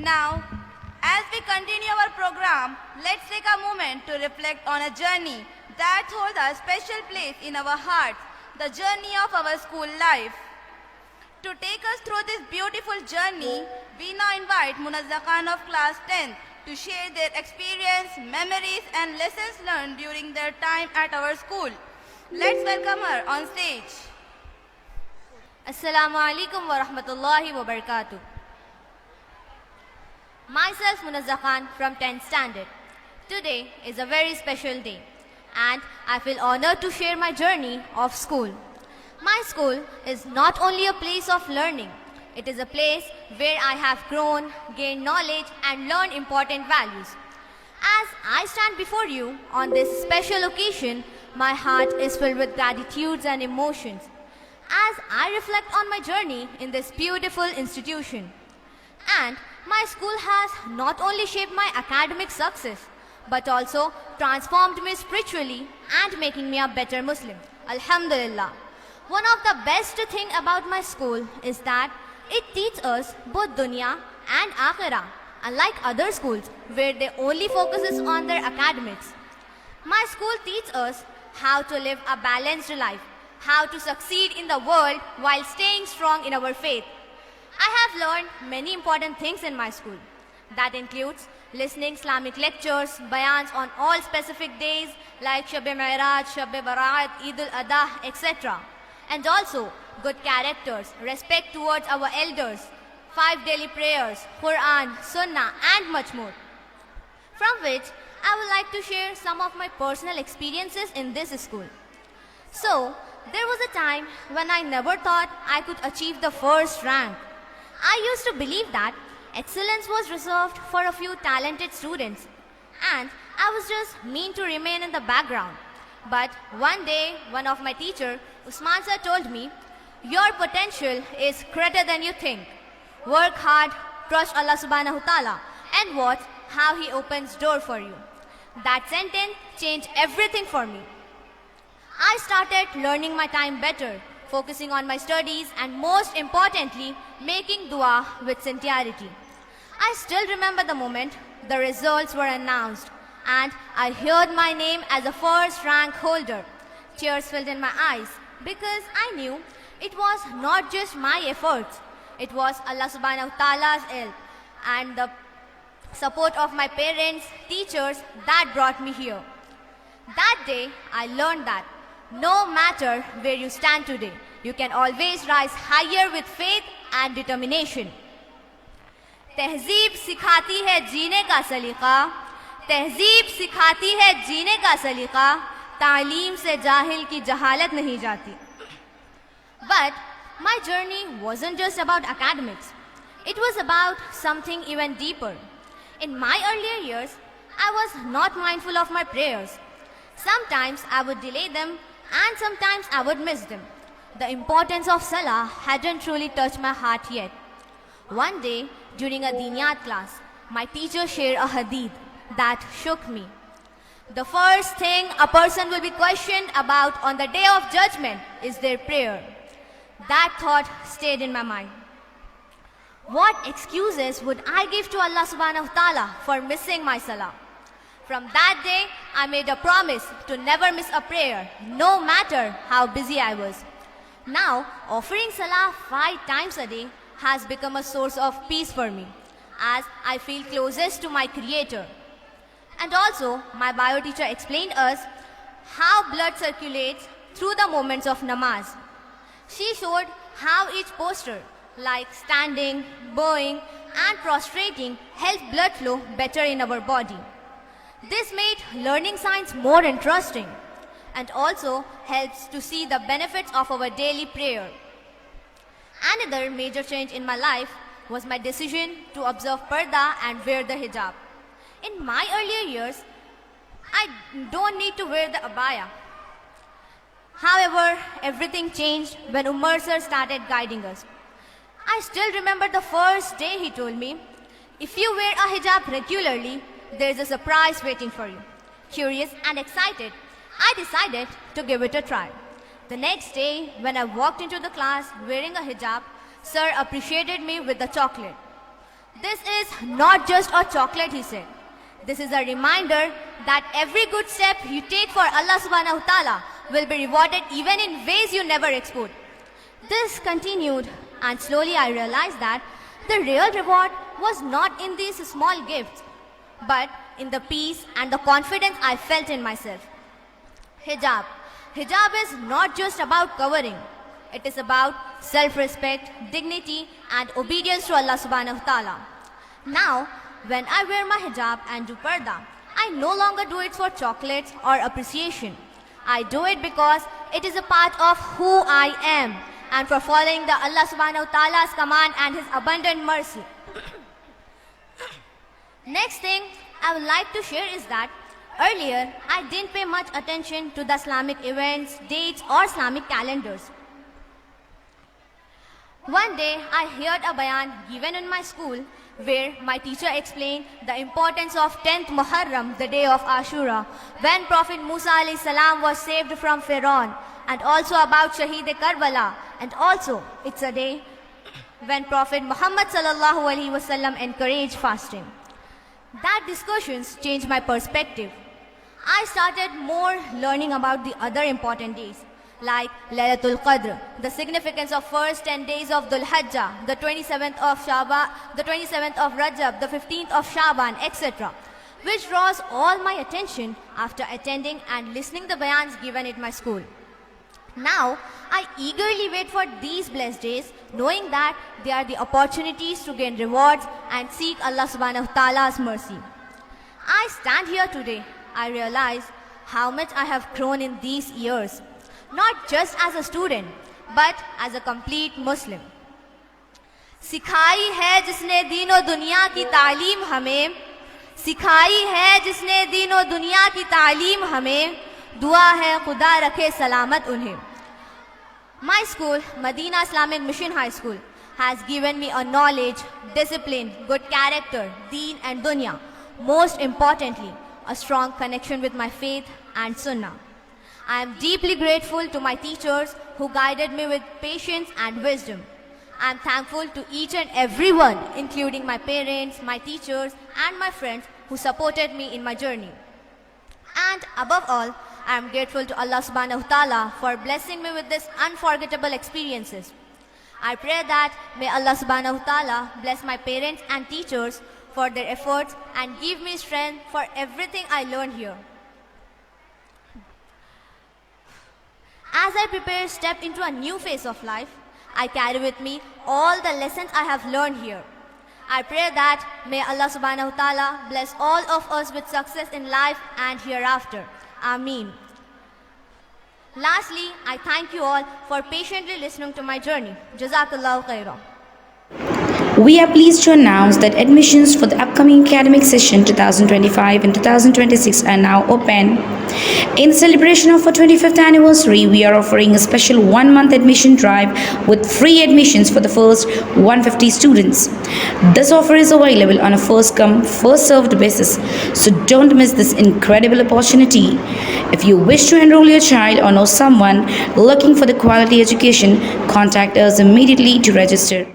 Now, as we continue our program, let's take a moment to reflect on a journey that holds a special place in our hearts, the journey of our school life. To take us through this beautiful journey, we now invite Munazzah Khan of class 10th to share their experience, memories and lessons learned during their time at our school. Let's welcome her on stage. Assalamu alaikum wa rahmatullahi wa barakatuh. Myself Munazzah Khan from 10th standard. Today is a very special day and I feel honored to share my journey of school. My school is not only a place of learning, it is a place where I have grown, gained knowledge and learned important values. As I stand before you on this special occasion, my heart is filled with gratitudes and emotions as I reflect on my journey in this beautiful institution. And my school has not only shaped my academic success, but also transformed me spiritually and making me a better Muslim. Alhamdulillah. One of the best thing about my school is that it teaches us both dunya and akhirah, unlike other schools where they only focuses on their academics. My school teaches us how to live a balanced life, how to succeed in the world while staying strong in our faith. I have learned many important things in my school. That includes listening Islamic lectures, bayans on all specific days like Shab-e-Mi'raj, Shab-e-Baraat, Eid al-Adha, etc. And also good characters, respect towards our elders, 5 daily prayers, Quran, Sunnah and much more. From which I would like to share some of my personal experiences in this school. So, there was a time when I never thought I could achieve the first rank. I used to believe that excellence was reserved for a few talented students and I was just meant to remain in the background. But one day, one of my teachers, Usman sir, told me, "Your potential is greater than you think. Work hard, trust Allah subhanahu wa ta'ala and watch how He opens door for you." That sentence changed everything for me. I started learning my time better, focusing on my studies and most importantly, making dua with sincerity. I still remember the moment the results were announced and I heard my name as a first rank holder. Tears filled in my eyes because I knew it was not just my efforts. It was Allah subhanahu wa ta'ala's help and the support of my parents, teachers that brought me here. That day I learned that no matter where you stand today, you can always rise higher with faith and determination. तहजीब सिखाती है जीने का सलीका, तहजीब सिखाती है जीने का सलीका, तालीम से जाहिल की जहालत नहीं जाती. But my journey wasn't just about academics. It was about something even deeper. In my earlier years, I was not mindful of my prayers. Sometimes I would delay them and sometimes I would miss them. The importance of Salah hadn't truly touched my heart yet. One day, during a Diniyat class, my teacher shared a hadith that shook me. The first thing a person will be questioned about on the day of judgment is their prayer. That thought stayed in my mind. What excuses would I give to Allah subhanahu wa ta'ala for missing my Salah? From that day, I made a promise to never miss a prayer, no matter how busy I was. Now, offering Salah 5 times a day has become a source of peace for me, as I feel closest to my Creator. And also, my bio teacher explained us how blood circulates through the moments of namaz. She showed how each posture, like standing, bowing, and prostrating, helps blood flow better in our body. This made learning science more interesting and also helps to see the benefits of our daily prayer. Another major change in my life was my decision to observe parda and wear the hijab. In my earlier years, I don't need to wear the abaya. However, everything changed when Umar sir started guiding us. I still remember the first day he told me, "If you wear a hijab regularly, there is a surprise waiting for you." Curious and excited, I decided to give it a try. The next day, when I walked into the class wearing a hijab, sir appreciated me with the chocolate. This is not just a chocolate, he said. This is a reminder that every good step you take for Allah subhanahu wa ta'ala will be rewarded even in ways you never expect. This continued, and slowly I realized that the real reward was not in these small gifts, but in the peace and the confidence I felt in myself. Hijab. Hijab is not just about covering. It is about self-respect, dignity, and obedience to Allah subhanahu wa ta'ala. Now, when I wear my hijab and do parda, I no longer do it for chocolates or appreciation. I do it because it is a part of who I am and for following the Allah subhanahu wa ta'ala's command and his abundant mercy. Next thing I would like to share is that earlier I didn't pay much attention to the Islamic events, dates or Islamic calendars. One day I heard a bayan given in my school where my teacher explained the importance of 10th Muharram, the day of Ashura, when Prophet Musa alayhi salam was saved from Pharaoh, and also about Shaheed Karbala, and also it's a day when Prophet Muhammad sallallahu alaihi wasallam encouraged fasting. That discussions changed my perspective. I started more learning about the other important days, like Laylatul Qadr, the significance of first 10 days of Dhul Hajjah, the 27th of Shaban, the 27th of Rajab, the 15th of Shaban, etc., which draws all my attention after attending and listening the bayans given at my school. Now, I eagerly wait for these blessed days, knowing that they are the opportunities to gain rewards and seek Allah subhanahu wa ta'ala's mercy. I stand here today, I realize how much I have grown in these years, not just as a student, but as a complete Muslim. सिखाई है जिसने दीनो दुनिया की तालीम हमें, सिखाई है जिसने दीनो दुनिया की तालीम हमें, दुआ है खुदा रखे सलामत उन्हें. My school, Medina Islamic Mission High School, has given me a knowledge, discipline, good character, deen and dunya. Most importantly, a strong connection with my faith and sunnah. I am deeply grateful to my teachers who guided me with patience and wisdom. I am thankful to each and everyone, including my parents, my teachers, and my friends who supported me in my journey. And above all, I am grateful to Allah subhanahu wa ta'ala for blessing me with these unforgettable experiences. I pray that may Allah subhanahu wa ta'ala bless my parents and teachers for their efforts and give me strength for everything I learned here. As I prepare to step into a new phase of life, I carry with me all the lessons I have learned here. I pray that may Allah subhanahu wa ta'ala bless all of us with success in life and hereafter. Ameen. Lastly, I thank you all for patiently listening to my journey. Jazakallahu khairan. We are pleased to announce that admissions for the upcoming academic session 2025 and 2026 are now open. In celebration of our 25th anniversary, we are offering a special one-month admission drive with free admissions for the first 150 students. This offer is available on a first-come, first-served basis, so don't miss this incredible opportunity. If you wish to enroll your child or know someone looking for the quality education, contact us immediately to register.